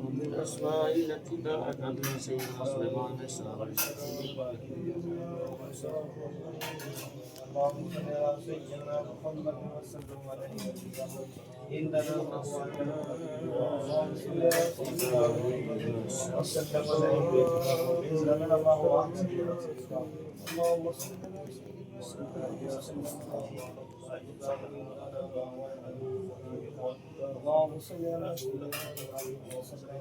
من الأسماء التي باءت عنها سيدنا سليمان عليه السلام. اللهم صل على سيدنا محمد وسلم عليه إننا اللهم صل على سيدنا محمد وسلم عليه إننا اللهم صل على سيدنا اللهم صل على سيدنا محمد